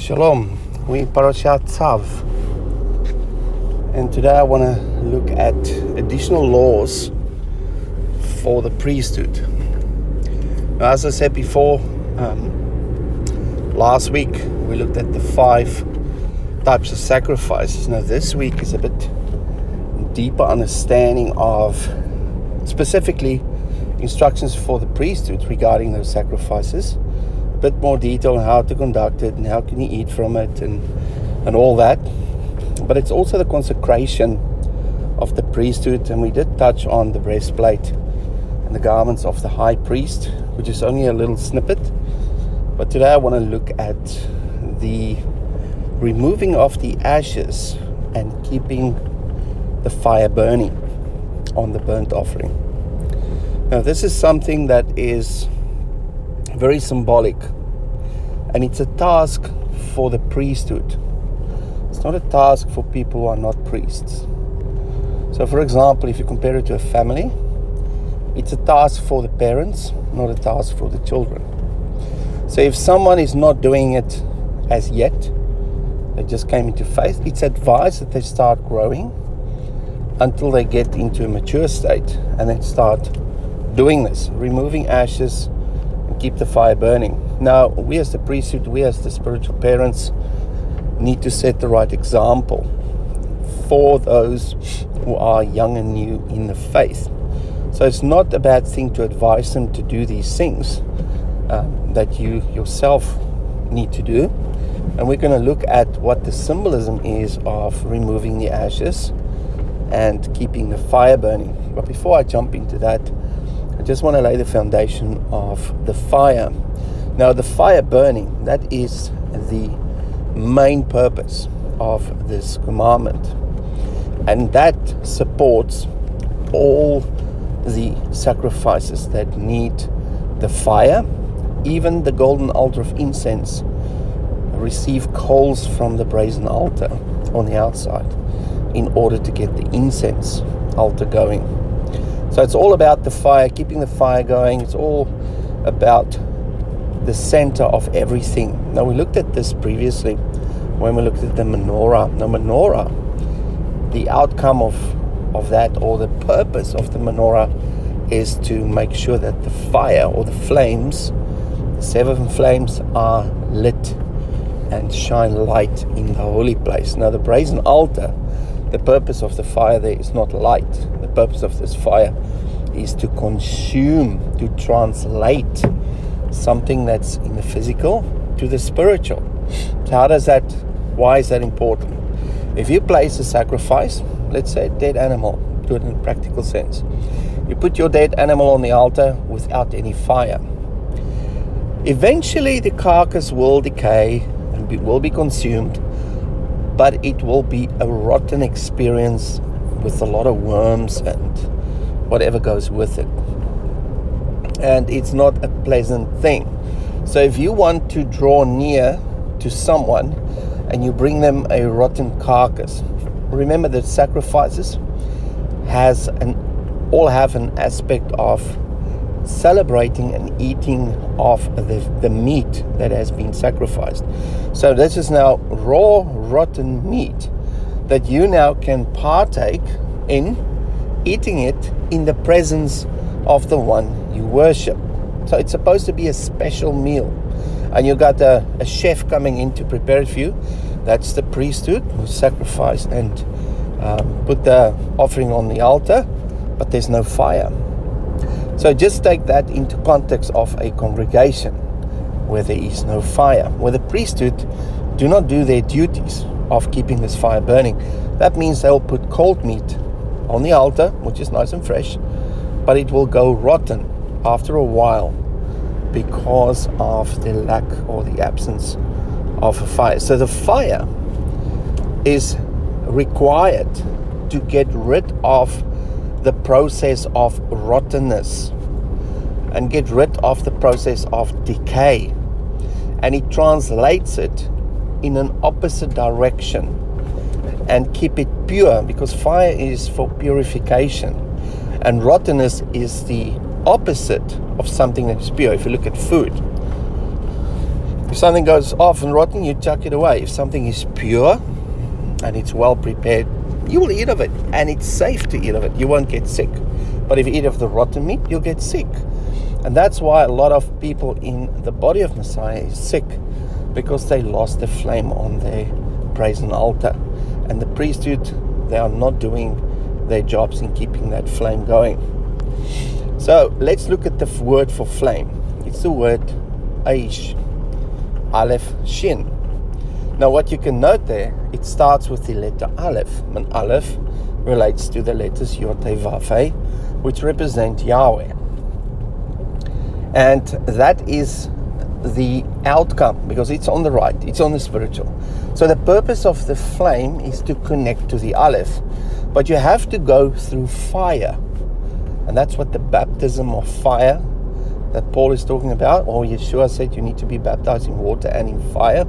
Shalom, we Parashat Tzav, and today I want to look at additional laws for the priesthood. Now, as I said before, last week we looked at the 5 types of sacrifices. Now this week is a bit deeper understanding of specifically instructions for the priesthood regarding those sacrifices. A bit more detail on how to conduct it and how can you eat from it and all that. But it's also the consecration of the priesthood, and we did touch on the breastplate and the garments of the high priest, which is only a little snippet. But today I want to look at the removing of the ashes and keeping the fire burning on the burnt offering. Now this is something that is very symbolic, and it's a task for the priesthood. It's not a task for people who are not priests. So for example, if you compare it to a family, it's a task for the parents, not a task for the children. So if someone is not doing it as yet, they just came into faith, it's advised that they start growing until they get into a mature state and then start doing this, removing ashes and keep the fire burning. Now, we as the priesthood, we as the spiritual parents need to set the right example for those who are young and new in the faith. So it's not a bad thing to advise them to do these things that you yourself need to do. And we're going to look at what the symbolism is of removing the ashes and keeping the fire burning. But before I jump into that, I just want to lay the foundation of the fire. Now, the fire burning, that is the main purpose of this commandment. And that supports all the sacrifices that need the fire. Even the golden altar of incense receive coals from the brazen altar on the outside in order to get the incense altar going. So it's all about the fire, keeping the fire going. It's all about the center of everything. Now, we looked at this previously when we looked at the menorah. Now, menorah, the outcome of that, or the purpose of the menorah, is to make sure that the fire or the flames, the 7 flames, are lit and shine light in the holy place. Now, the brazen altar, the purpose of the fire there is not light. The purpose of this fire is to consume, to translate something that's in the physical to the spiritual. So why is that important? If you place a sacrifice, let's say a dead animal, do it in a practical sense. You put your dead animal on the altar without any fire. Eventually the carcass will decay and will be consumed, but it will be a rotten experience with a lot of worms and whatever goes with it. And it's not a pleasant thing. So if you want to draw near to someone and you bring them a rotten carcass, remember that sacrifices all have an aspect of celebrating and eating of the meat that has been sacrificed. So this is now raw, rotten meat that you now can partake in, eating it in the presence of the one you worship. So it's supposed to be a special meal, and you got a chef coming in to prepare it for you. That's the priesthood who sacrificed and put the offering on the altar, but there's no fire. So just take that into context of a congregation where there is no fire, where the priesthood do not do their duties of keeping this fire burning. That means they'll put cold meat on the altar, which is nice and fresh, but it will go rotten after a while because of the lack or the absence of a fire. So the fire is required to get rid of the process of rottenness and get rid of the process of decay, and it translates it in an opposite direction and keep it pure, because fire is for purification and rottenness is the opposite of something that is pure. If you look at food, If something goes off and rotten, you chuck it away. If something is pure and it's well prepared, you will eat of it, and it's safe to eat of it. You won't get sick. But if you eat of the rotten meat, you'll get sick. And that's why a lot of people in the body of Messiah is sick, because they lost the flame on their brazen altar. And the priesthood, they are not doing their jobs in keeping that flame going. So let's look at the word for flame. It's the word Aish, Aleph, Shin. Now what you can note there, it starts with the letter Aleph. And Aleph relates to the letters Yod, Heh, Vav, Heh, which represent Yahweh. And that is the outcome, because it's on the right, it's on the spiritual. So the purpose of the flame is to connect to the Aleph. But you have to go through fire. And that's what the baptism of fire that Paul is talking about, or Yeshua said you need to be baptized in water and in fire.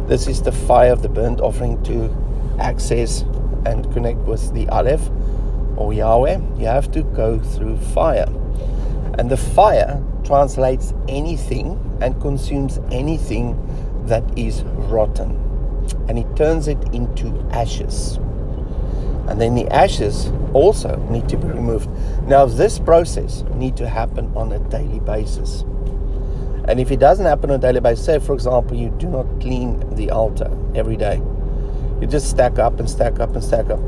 This is the fire of the burnt offering to access and connect with the Aleph, or Yahweh. You have to go through fire. And the fire translates anything and consumes anything that is rotten. And it turns it into ashes. And then the ashes also need to be removed. Now, this process needs to happen on a daily basis. And if it doesn't happen on a daily basis, say, for example, you do not clean the altar every day. You just stack up and stack up and stack up.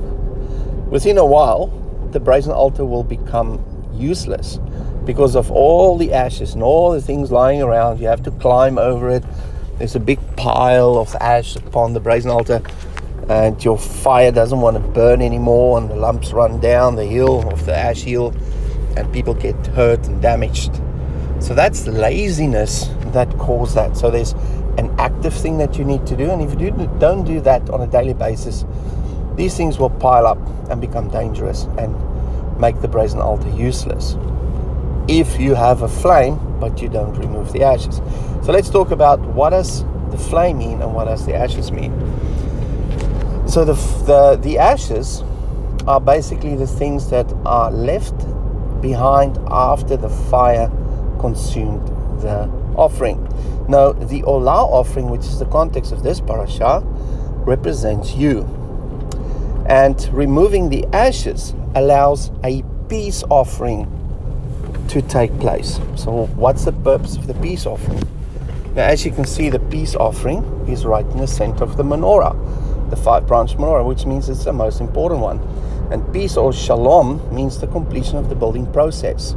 Within a while, the brazen altar will become useless because of all the ashes and all the things lying around. You have to climb over it. There's a big pile of ash upon the brazen altar, and your fire doesn't want to burn anymore, and the lumps run down the hill of the ash hill, and people get hurt and damaged. So that's laziness that caused that. So there's an active thing that you need to do, and if you don't do that on a daily basis, these things will pile up and become dangerous and make the brazen altar useless. If you have a flame, but you don't remove the ashes. So let's talk about what does the flame mean and what does the ashes mean. So the ashes are basically the things that are left behind after the fire consumed the offering. Now, the Olah offering, which is the context of this parasha, represents you. And removing the ashes allows a peace offering to take place. So what's the purpose of the peace offering? Now, as you can see, the peace offering is right in the center of the menorah, the 5-branch menorah, which means it's the most important one. And peace, or shalom, means the completion of the building process.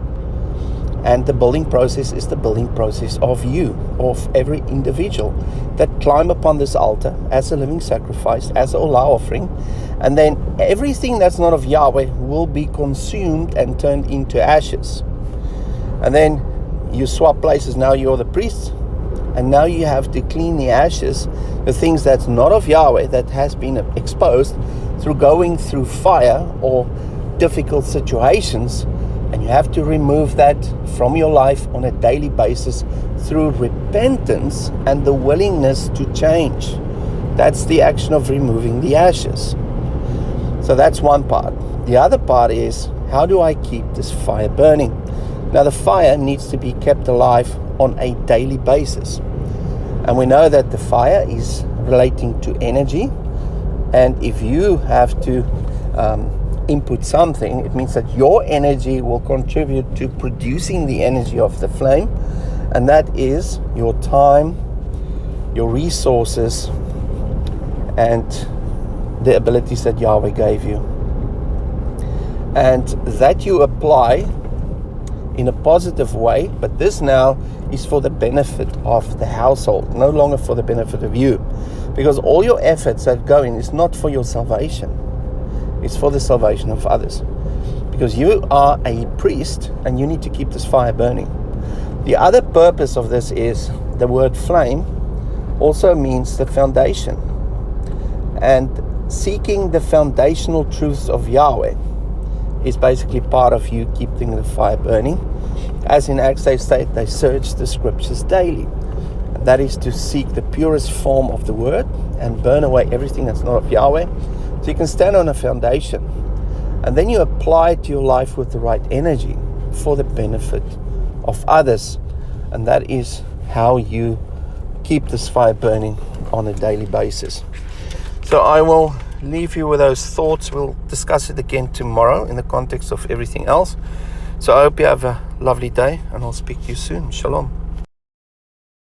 And the building process is the building process of you, of every individual that climb upon this altar as a living sacrifice, as an Olah offering. And then everything that's not of Yahweh will be consumed and turned into ashes. And then you swap places. Now you're the priest, and now you have to clean the ashes, the things that's not of Yahweh, that has been exposed through going through fire or difficult situations. And you have to remove that from your life on a daily basis through repentance and the willingness to change. That's the action of removing the ashes. So that's one part. The other part is, how do I keep this fire burning? Now, the fire needs to be kept alive on a daily basis. And we know that the fire is relating to energy. And if you have to input something, it means that your energy will contribute to producing the energy of the flame. And that is your time, your resources, and the abilities that Yahweh gave you. And that you apply in a positive way, but this now is for the benefit of the household, no longer for the benefit of you. Because all your efforts that go in is not for your salvation, it's for the salvation of others. Because you are a priest and you need to keep this fire burning. The other purpose of this is the word flame also means the foundation. And seeking the foundational truths of Yahweh is basically part of you keeping the fire burning. As in Acts they state, they search the scriptures daily. And that is to seek the purest form of the word and burn away everything that's not of Yahweh. So you can stand on a foundation. And then you apply it to your life with the right energy for the benefit of others. And that is how you keep this fire burning on a daily basis. So I will leave you with those thoughts. We'll discuss it again tomorrow in the context of everything else. So I hope you have a lovely day, and I'll speak to you soon. Shalom.